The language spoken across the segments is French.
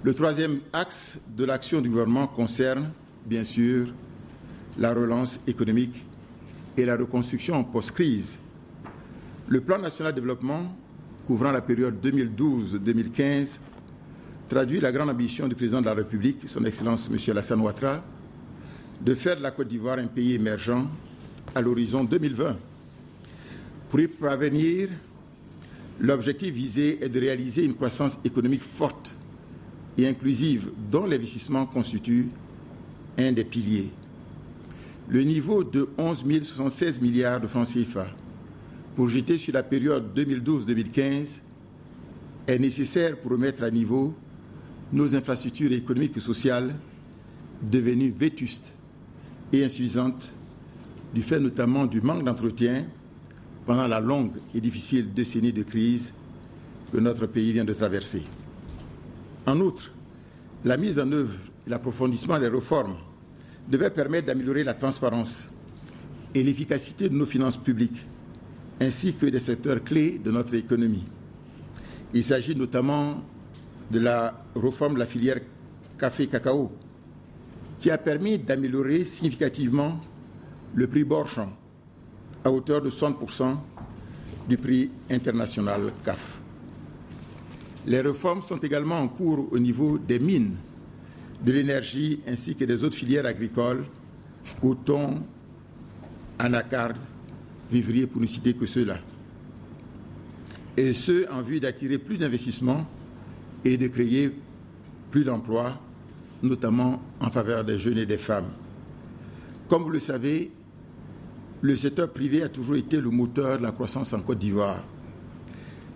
Le troisième axe de l'action du gouvernement concerne, bien sûr, la relance économique et la reconstruction post-crise. Le plan national de développement, couvrant la période 2012-2015, traduit la grande ambition du président de la République, son Excellence M. Alassane Ouattara, de faire de la Côte d'Ivoire un pays émergent à l'horizon 2020. Pour y parvenir, l'objectif visé est de réaliser une croissance économique forte et inclusive dont l'investissement constitue un des piliers. Le niveau de 11 076 milliards de francs CFA projeté sur la période 2012-2015 est nécessaire pour remettre à niveau nos infrastructures économiques et sociales devenues vétustes et insuffisantes du fait notamment du manque d'entretien pendant la longue et difficile décennie de crise que notre pays vient de traverser. En outre, la mise en œuvre et l'approfondissement des réformes devaient permettre d'améliorer la transparence et l'efficacité de nos finances publiques, ainsi que des secteurs clés de notre économie. Il s'agit notamment de la réforme de la filière café-cacao, qui a permis d'améliorer significativement le prix Bourg-Champ à hauteur de 60% du prix international CAF. Les réformes sont également en cours au niveau des mines, de l'énergie ainsi que des autres filières agricoles, coton, anacarde, vivrier pour ne citer que ceux-là. Et ce, en vue d'attirer plus d'investissements et de créer plus d'emplois, notamment en faveur des jeunes et des femmes. Comme vous le savez, le secteur privé a toujours été le moteur de la croissance en Côte d'Ivoire.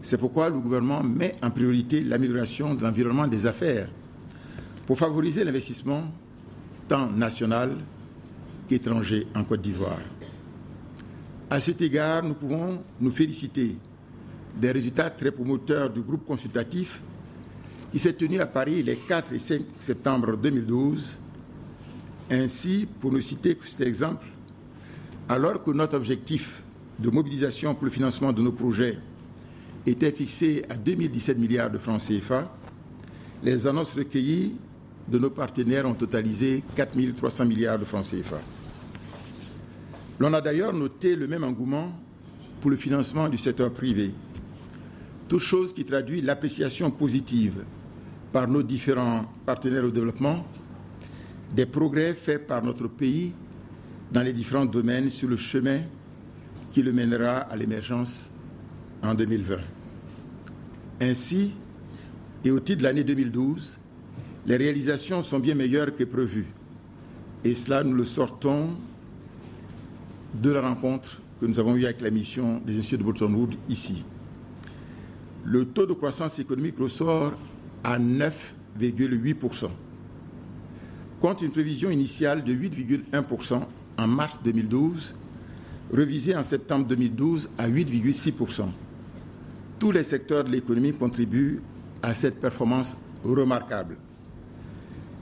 C'est pourquoi le gouvernement met en priorité l'amélioration de l'environnement des affaires pour favoriser l'investissement tant national qu'étranger en Côte d'Ivoire. À cet égard, nous pouvons nous féliciter des résultats très promoteurs du groupe consultatif qui s'est tenu à Paris les 4 et 5 septembre 2012. Ainsi, pour ne citer que cet exemple, alors que notre objectif de mobilisation pour le financement de nos projets était fixé à 2017 milliards de francs CFA, les annonces recueillies de nos partenaires ont totalisé 4 300 milliards de francs CFA. L'on a d'ailleurs noté le même engouement pour le financement du secteur privé, toute chose qui traduit l'appréciation positive par nos différents partenaires au développement des progrès faits par notre pays dans les différents domaines sur le chemin qui le mènera à l'émergence en 2020. Ainsi, et au titre de l'année 2012, les réalisations sont bien meilleures que prévues. Et cela, nous le sortons de la rencontre que nous avons eue avec la mission des instituts de Bretton Woods ici. Le taux de croissance économique ressort à 9,8%, contre une prévision initiale de 8,1% en mars 2012, revisée en septembre 2012 à 8,6%. Tous les secteurs de l'économie contribuent à cette performance remarquable.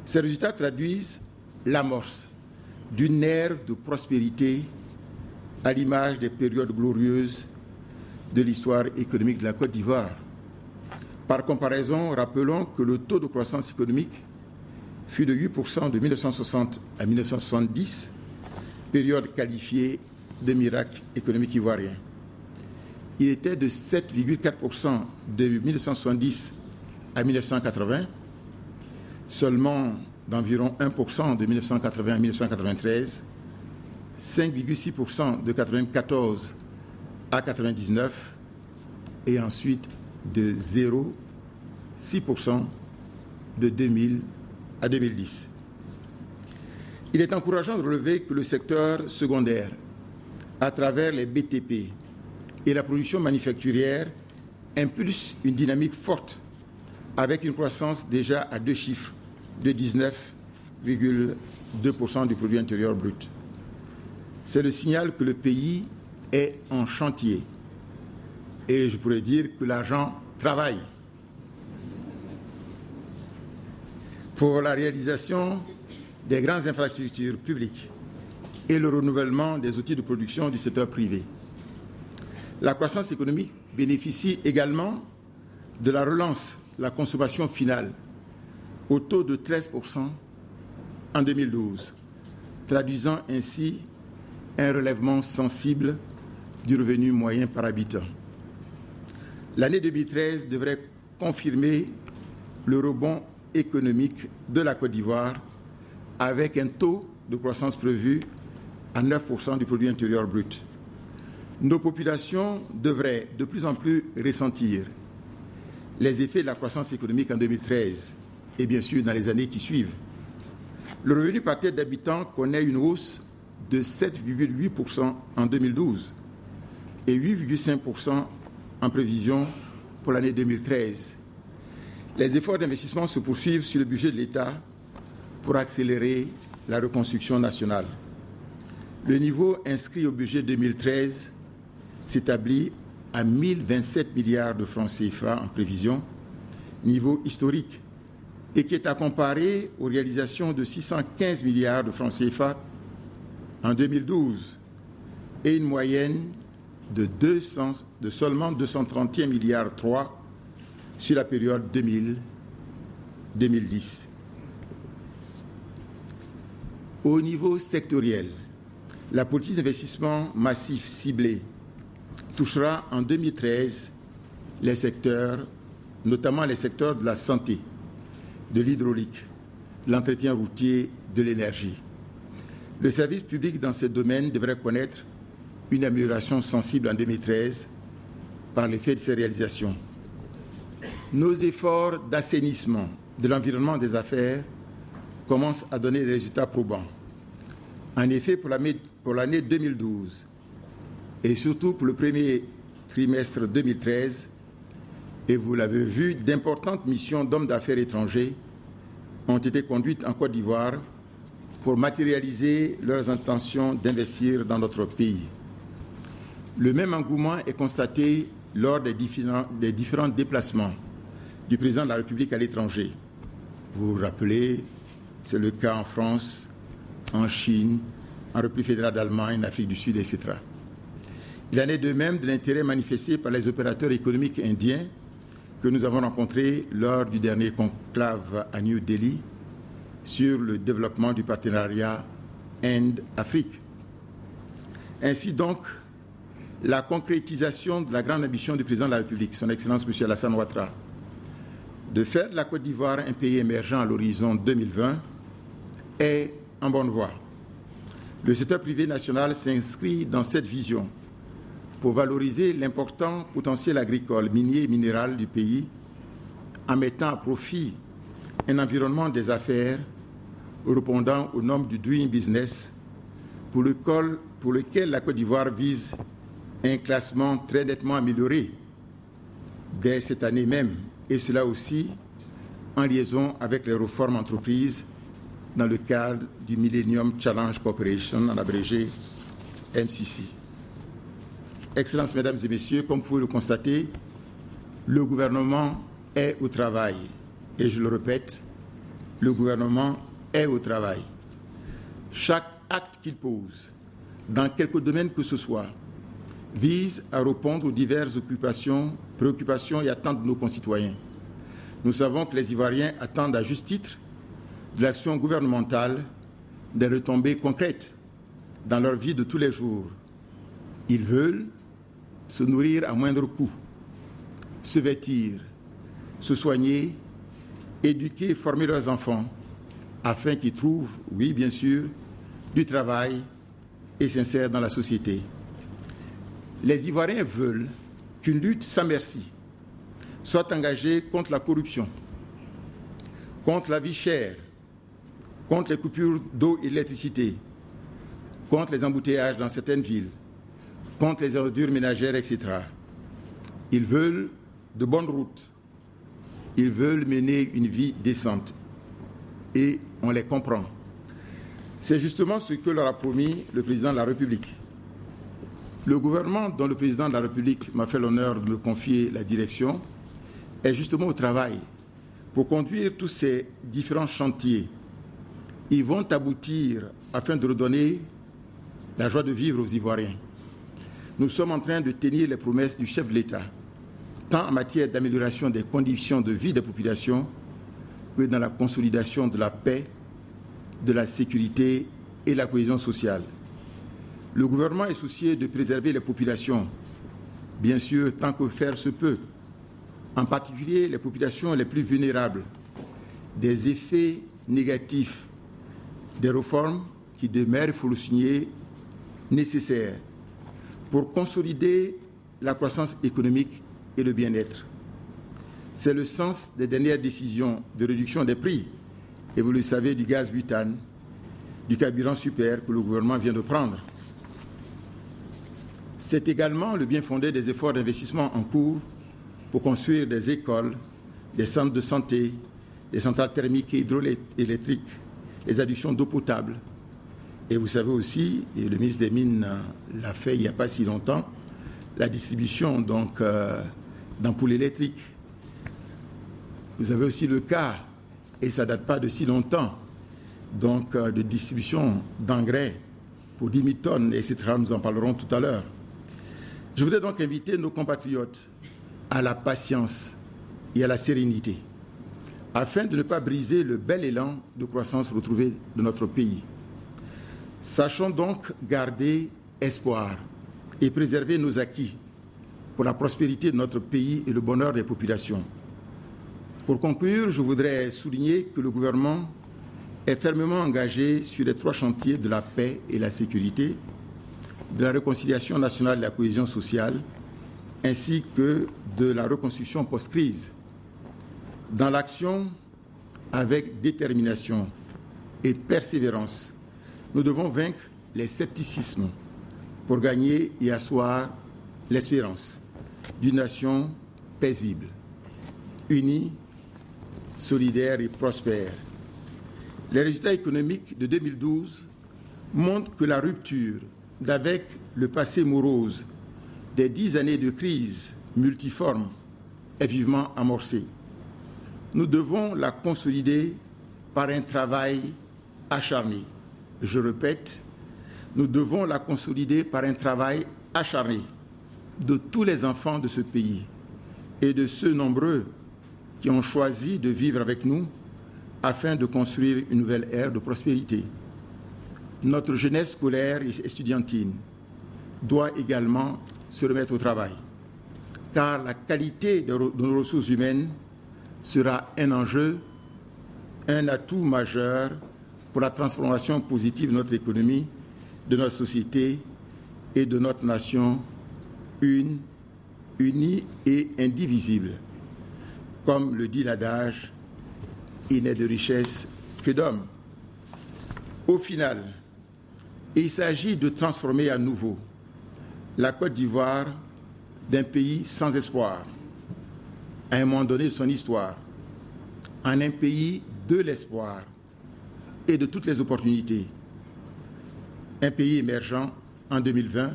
Ces résultats traduisent l'amorce d'une ère de prospérité à l'image des périodes glorieuses de l'histoire économique de la Côte d'Ivoire. Par comparaison, rappelons que le taux de croissance économique fut de 8% de 1960 à 1970, période qualifiée de miracle économique ivoirien. Il était de 7,4% de 1970 à 1980, seulement d'environ 1% de 1980 à 1993, 5,6% de 1994 à 1999 et ensuite de 0,6% de 2000 à 2010. Il est encourageant de relever que le secteur secondaire, à travers les BTP et la production manufacturière, impulse une dynamique forte avec une croissance déjà à 2 chiffres de 19,2% du produit intérieur brut. C'est le signal que le pays est en chantier. Et je pourrais dire que l'argent travaille pour la réalisation des grandes infrastructures publiques et le renouvellement des outils de production du secteur privé. La croissance économique bénéficie également de la relance de la consommation finale au taux de 13% en 2012, traduisant ainsi un relèvement sensible du revenu moyen par habitant. L'année 2013 devrait confirmer le rebond économique de la Côte d'Ivoire avec un taux de croissance prévu à 9% du produit intérieur brut. Nos populations devraient de plus en plus ressentir les effets de la croissance économique en 2013 et bien sûr dans les années qui suivent. Le revenu par tête d'habitant connaît une hausse de 7,8% en 2012 et 8,5% en prévision pour l'année 2013. Les efforts d'investissement se poursuivent sur le budget de l'État pour accélérer la reconstruction nationale. Le niveau inscrit au budget 2013 s'établit à 1027 milliards de francs CFA en prévision, niveau historique, et qui est à comparer aux réalisations de 615 milliards de francs CFA en 2012 et une moyenne de seulement 231 milliards 3 sur la période 2000-2010. Au niveau sectoriel, la politique d'investissement massif ciblée touchera en 2013 les secteurs, notamment les secteurs de la santé, de l'hydraulique, l'entretien routier, de l'énergie. Le service public dans ces domaines devrait connaître une amélioration sensible en 2013 par l'effet de ces réalisations. Nos efforts d'assainissement de l'environnement des affaires commencent à donner des résultats probants. En effet, pour l'année 2012 et surtout pour le premier trimestre 2013, et vous l'avez vu, d'importantes missions d'hommes d'affaires étrangers ont été conduites en Côte d'Ivoire pour matérialiser leurs intentions d'investir dans notre pays. Le même engouement est constaté lors des différents déplacements du président de la République à l'étranger. Vous vous rappelez, c'est le cas en France, en Chine, en République fédérale d'Allemagne, en Afrique du Sud, etc. Il en est de même de l'intérêt manifesté par les opérateurs économiques indiens que nous avons rencontrés lors du dernier conclave à New Delhi sur le développement du partenariat Inde-Afrique. Ainsi donc, la concrétisation de la grande ambition du président de la République, son Excellence M. Alassane Ouattara, de faire de la Côte d'Ivoire un pays émergent à l'horizon 2020 est en bonne voie. Le secteur privé national s'inscrit dans cette vision pour valoriser l'important potentiel agricole, minier et minéral du pays en mettant à profit un environnement des affaires répondant aux normes du Doing Business pour lequel la Côte d'Ivoire vise un classement très nettement amélioré dès cette année même, et cela aussi en liaison avec les réformes entreprises dans le cadre du Millennium Challenge Corporation, en abrégé MCC. Excellences, Mesdames et Messieurs, comme vous pouvez le constater, le gouvernement est au travail. Et je le répète, le gouvernement est au travail. Chaque acte qu'il pose, dans quelque domaine que ce soit, vise à répondre aux diverses préoccupations et attentes de nos concitoyens. Nous savons que les Ivoiriens attendent à juste titre de l'action gouvernementale des retombées concrètes dans leur vie de tous les jours. Ils veulent se nourrir à moindre coût, se vêtir, se soigner, éduquer et former leurs enfants afin qu'ils trouvent, oui bien sûr, du travail et s'insèrent dans la société. Les Ivoiriens veulent qu'une lutte sans merci soit engagée contre la corruption, contre la vie chère, contre les coupures d'eau et d'électricité, contre les embouteillages dans certaines villes, contre les ordures ménagères, etc. Ils veulent de bonnes routes. Ils veulent mener une vie décente. Et on les comprend. C'est justement ce que leur a promis le président de la République. Le gouvernement dont le président de la République m'a fait l'honneur de me confier la direction est justement au travail pour conduire tous ces différents chantiers. Ils vont aboutir afin de redonner la joie de vivre aux Ivoiriens. Nous sommes en train de tenir les promesses du chef de l'État, tant en matière d'amélioration des conditions de vie des populations que dans la consolidation de la paix, de la sécurité et la cohésion sociale. Le gouvernement est soucieux de préserver les populations, bien sûr, tant que faire se peut, en particulier les populations les plus vulnérables, des effets négatifs des réformes qui demeurent, il faut le souligner, nécessaires pour consolider la croissance économique et le bien-être. C'est le sens des dernières décisions de réduction des prix, et vous le savez, du gaz butane, du carburant super que le gouvernement vient de prendre. C'est également le bien fondé des efforts d'investissement en cours pour construire des écoles, des centres de santé, des centrales thermiques et hydroélectriques, les adductions d'eau potable. Et vous savez aussi, et le ministre des Mines l'a fait il n'y a pas si longtemps, la distribution d'ampoules électriques. Vous avez aussi le cas, et ça ne date pas de si longtemps, de distribution d'engrais pour 10 000 tonnes, etc. Nous en parlerons tout à l'heure. Je voudrais donc inviter nos compatriotes à la patience et à la sérénité, afin de ne pas briser le bel élan de croissance retrouvé de notre pays. Sachons donc garder espoir et préserver nos acquis pour la prospérité de notre pays et le bonheur des populations. Pour conclure, je voudrais souligner que le gouvernement est fermement engagé sur les 3 chantiers de la paix et la sécurité, de la réconciliation nationale et de la cohésion sociale, ainsi que de la reconstruction post-crise. Dans l'action, avec détermination et persévérance, nous devons vaincre les scepticismes pour gagner et asseoir l'espérance d'une nation paisible, unie, solidaire et prospère. Les résultats économiques de 2012 montrent que la rupture d'avec le passé morose des 10 années de crise multiforme est vivement amorcée. Nous devons la consolider par un travail acharné. Je répète, nous devons la consolider par un travail acharné de tous les enfants de ce pays et de ceux nombreux qui ont choisi de vivre avec nous afin de construire une nouvelle ère de prospérité. Notre jeunesse scolaire et estudiantine doit également se remettre au travail, car la qualité de nos ressources humaines sera un enjeu, un atout majeur pour la transformation positive de notre économie, de notre société et de notre nation, unie et indivisible. Comme le dit l'adage, il n'est de richesse que d'hommes. Au final, il s'agit de transformer à nouveau la Côte d'Ivoire d'un pays sans espoir, à un moment donné de son histoire, en un pays de l'espoir et de toutes les opportunités. Un pays émergent en 2020,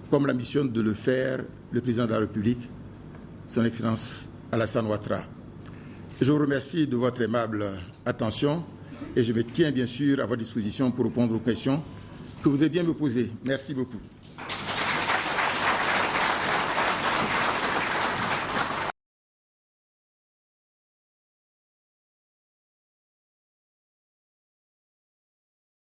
comme l'ambitionne de le faire le président de la République, son Excellence Alassane Ouattara. Je vous remercie de votre aimable attention et je me tiens bien sûr à votre disposition pour répondre aux questions que vous voudrez bien me poser. Merci beaucoup.